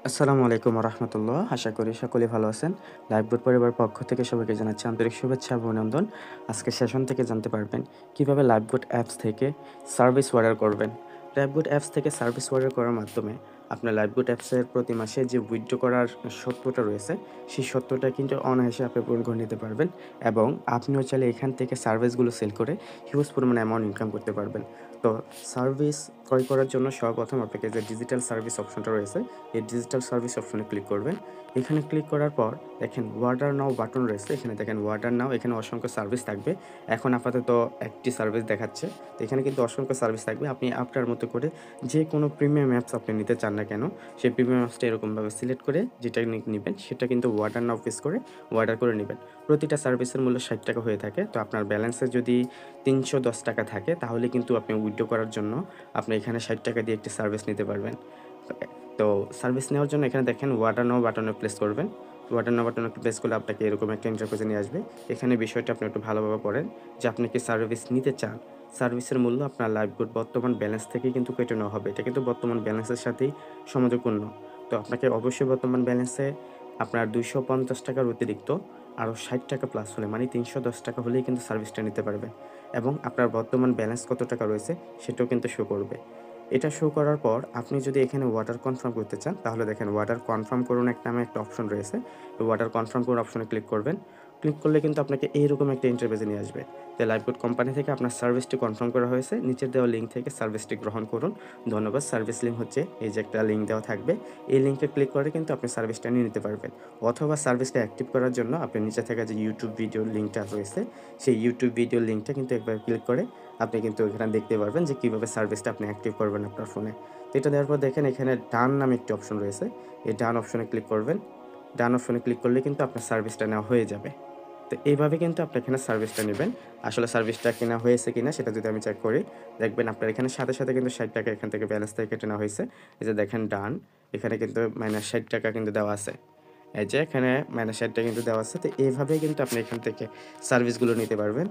আসসালামু আলাইকুম রহমতুল্লাহ। আশা করি সকলেই ভালো আছেন। লাইফবোট পরিবার পক্ষ থেকে সবাইকে জানাচ্ছি আন্তরিক শুভেচ্ছা ও অভিনন্দন। আজকের সেশন থেকে জানতে পারবেন কিভাবে লাইফবোট অ্যাপস থেকে সার্ভিস অর্ডার করবেন। লাইফবোট অ্যাপস থেকে সার্ভিস অর্ডার করার মাধ্যমে আপনার লাইফবোট অ্যাপসের প্রতি মাসে যে উইথড্র করার সত্যটা রয়েছে, সেই সত্যটা কিন্তু অনায়াসে আপনি পূরণ করে নিতে পারবেন এবং আপনিও চাইলে এখান থেকে সার্ভিসগুলো সেল করে হিউজ পরিমাণে অ্যামাউন্ট ইনকাম করতে পারবেন। তো সার্ভিস ক্রয় করার জন্য সর্বপ্রথম আপনাকে যে ডিজিটাল সার্ভিস অপশনটা রয়েছে, এই ডিজিটাল সার্ভিস অপশনে ক্লিক করবেন। এখানে ক্লিক করার পর দেখেন অর্ডার নাও বাটন রয়েছে। এখানে দেখেন অর্ডার নাও, এখানে অসংখ্য সার্ভিস থাকবে। এখন আপাতত একটি সার্ভিস দেখাচ্ছে। তো এখানে কিন্তু অসংখ্য সার্ভিস থাকবে। আপনি আপনার মতো করে যে কোনো প্রিমিয়াম অ্যাপস আপনি নিতে চান না কেন, সেই প্রিমিয়াম অ্যাপসটা এরকমভাবে সিলেক্ট করে যেটা নিবেন সেটা কিন্তু অর্ডার নাও প্রেস করে অর্ডার করে নেবেন। প্রতিটা সার্ভিসের মূল্য ৳৬০ হয়ে থাকে। তো আপনার ব্যালেন্সে যদি ৳৩১০ থাকে তাহলে কিন্তু আপনি উইথড্র করার জন্য আপনি এখানে ৳৬০ দিয়ে একটি সার্ভিস নিতে পারবেন। তো সার্ভিস নেওয়ার জন্য এখানে দেখেন অর্ডার নাও বাটনে প্রেস করবেন। অর্ডার নাও বাটনে প্রেস করলে আপনাকে এরকম একটা ইন্টারফেসে নিয়ে আসবে। এখানে বিষয়টা আপনি একটু ভালোভাবে পড়েন যে আপনি কি সার্ভিস নিতে চান। সার্ভিসের মূল্য আপনার লাইফবোট বর্তমান ব্যালেন্স থেকেই কিন্তু কেটে নেওয়া হবে। এটা কিন্তু বর্তমান ব্যালেন্সের সাথেই সমযোগপূর্ণ। তো আপনাকে অবশ্যই বর্তমান ব্যালেন্সে আপনার ৳২৫০ অতিরিক্ত আরও ৳৬০ প্লাস হলে মানে ৳৩১০ হলেই কিন্তু সার্ভিসটা নিতে পারবেন এবং আপনার বর্তমান ব্যালেন্স কত টাকা রয়েছে সেটাও কিন্তু শো করবে। এটা শো করার পর আপনি যদি এখানে অর্ডার কনফার্ম করতে চান তাহলে দেখেন অর্ডার কনফার্ম করুন নামে একটা অপশন রয়েছে। ওই অর্ডার কনফার্ম করুন অপশনে ক্লিক করবেন। ক্লিক করলে কিন্তু আপনাকে এইরকম একটা ইন্টারফেসে নিয়ে আসবে। যে লাইফবোট কোম্পানি থেকে আপনার সার্ভিসটি কনফার্ম করা হয়েছে। নিচের দেওয়া লিঙ্ক থেকে সার্ভিসটি গ্রহণ করুন। ধন্যবাদ। সার্ভিস লিঙ্ক হচ্ছে এই যে একটা লিঙ্ক দেওয়া থাকবে। এই লিঙ্কে ক্লিক করে কিন্তু আপনি সার্ভিসটা নিয়ে নিতে পারবেন। অথবা সার্ভিসটা অ্যাক্টিভ করার জন্য আপনি নিচে থেকে যে ইউটিউব ভিডিওর লিঙ্কটা রয়েছে, সেই ইউটিউব ভিডিওর লিঙ্কটা কিন্তু একবার ক্লিক করে আপনি কিন্তু এখানে দেখতে পারবেন যে কীভাবে সার্ভিসটা আপনি অ্যাক্টিভ করবেন আপনার ফোনে। তো এটা দেওয়ার পর দেখেন এখানে ডান নামে একটি অপশন রয়েছে। এই ডান অপশনে ক্লিক করবেন। ডান অপশনে ক্লিক করলে কিন্তু আপনার সার্ভিসটা নেওয়া হয়ে যাবে। তো এইভাবে কিন্তু আপনি এখানে সার্ভিসটা নিবেন। আসলে সার্ভিসটা কেনা হয়েছে কিনা সেটা যদি আমি চেক করি, দেখবেন আপনার এখানে সাথে কিন্তু ৳৬০ এখান থেকে ব্যালেন্স থেকে কেটে নেওয়া হয়েছে। এই যে দেখেন ডান, এখানে কিন্তু -৬০ কিন্তু দেওয়া আছে। এই যে এখানে -৬০ কিন্তু দেওয়া আছে। তো এভাবেই কিন্তু আপনি এখান থেকে সার্ভিসগুলো নিতে পারবেন।